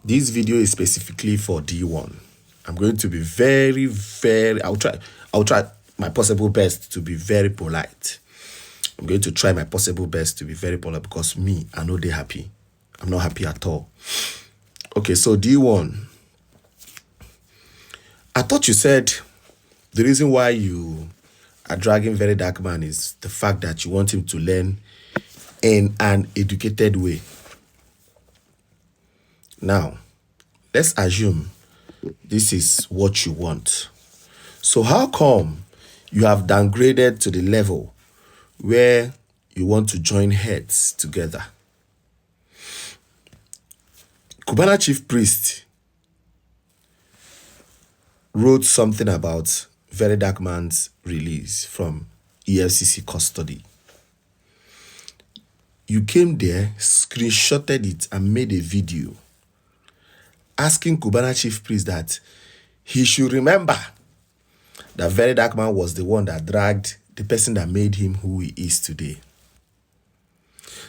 This video is specifically for D1. I'm going to be I'll try my possible best to be very polite. I'm going to try my possible best to be very polite because me, I know they're happy. I'm not happy at all. Okay, so D1. I thought you said the reason why you are dragging VERYDARKMAN is the fact that you want him to learn in an educated way. Now, let's assume this is what you want. So how come you have downgraded to the level where you want to join heads together? Cubana Chief Priest wrote something about VERYDARKMAN's release from EFCC custody. You came there, screenshotted it, and made a video asking Cubana Chief Priest that he should remember that VERYDARKMAN was the one that dragged the person that made him who he is today.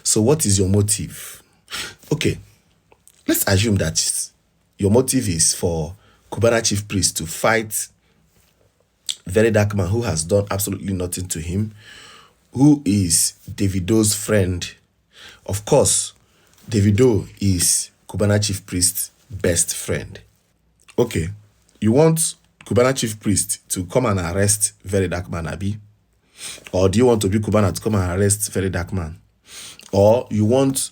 So what is your motive? Okay, let's assume that your motive is for Cubana Chief Priest to fight VERYDARKMAN, who has done absolutely nothing to him, who is Davido's friend. Of course, Davido is Cubana Chief Priest's best friend. Okay, you want Cubana Chief Priest to come and arrest VERYDARKMAN, Abi? Or do you want to be Cubana to come and arrest VERYDARKMAN? Or you want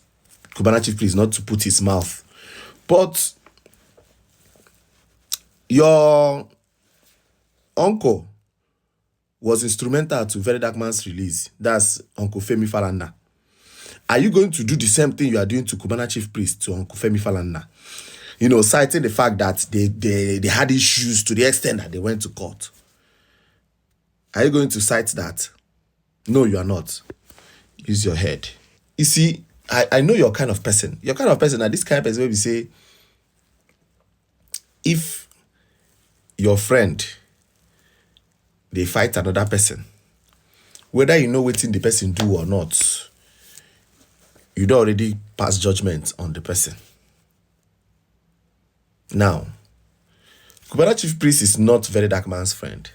Cubana Chief Priest not to put his mouth? But your uncle was instrumental to VERYDARKMAN's release. That's Uncle Femi Falana. Are you going to do the same thing you are doing to Cubana Chief Priest to Uncle Femi Falana? You know, citing the fact that they had issues to the extent that they went to court. Are you going to cite that? No, you are not. Use your head. You see, I know your kind of person. Your kind of person, and this kind of person will be say, if your friend, they fight another person, whether you know what the person do or not, you don't already pass judgment on the person. Now, Cubana Chief Priest is not VERYDARKMAN's friend.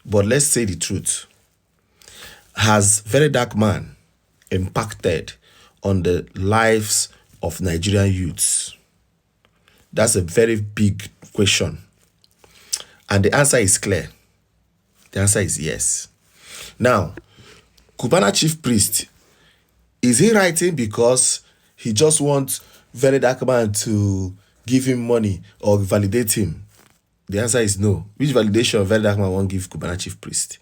But let's say the truth. Has VERYDARKMAN impacted on the lives of Nigerian youths? That's a very big question. And the answer is clear. The answer is yes. Now, Cubana Chief Priest, is he writing because he just wants VERYDARKMAN to give him money or validate him? The answer is no. Which validation VERYDARKMAN won't give Cubana Chief Priest?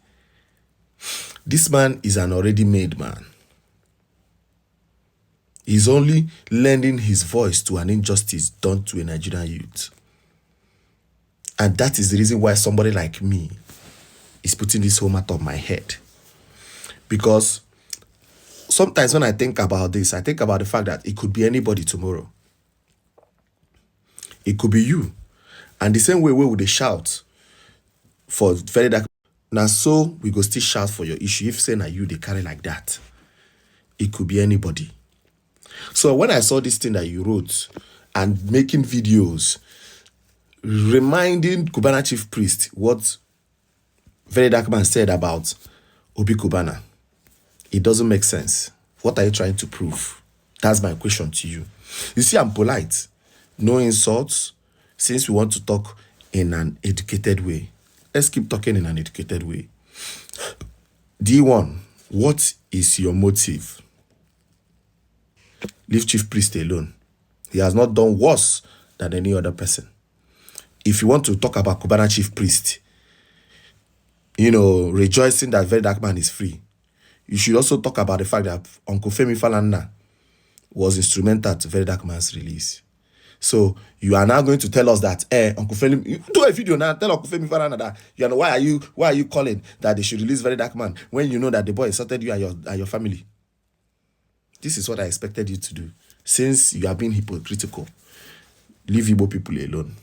This man is an already made man. He's only lending his voice to an injustice done to a Nigerian youth. And that is the reason why somebody like me is putting this whole matter on my head. Because sometimes when I think about this, I think about the fact that it could be anybody tomorrow. It could be you. And the same way we would shout for VERYDARKMAN, now so we go still shout for your issue. If say na you they carry like that, it could be anybody. So when I saw this thing that you wrote and making videos reminding Cubana Chief Priest what VERYDARKMAN said about OBI Cubana, it doesn't make sense. What are you trying to prove? That's my question to you. You see, I'm polite. No insults. Since we want to talk in an educated way, let's keep talking in an educated way. D1, what is your motive? Leave Chief Priest alone. He has not done worse than any other person. If you want to talk about Cubana Chief Priest, you know, rejoicing that VERYDARKMAN is free, you should also talk about the fact that Uncle Femi Falana was instrumental to VERYDARKMAN's release. So you are now going to tell us that, Uncle Femi, do a video now, tell Uncle Femi Falana that, you know, why are you calling that they should release VERYDARKMAN when you know that the boy insulted you and your family? This is what I expected you to do. Since you are being hypocritical, leave Igbo people alone.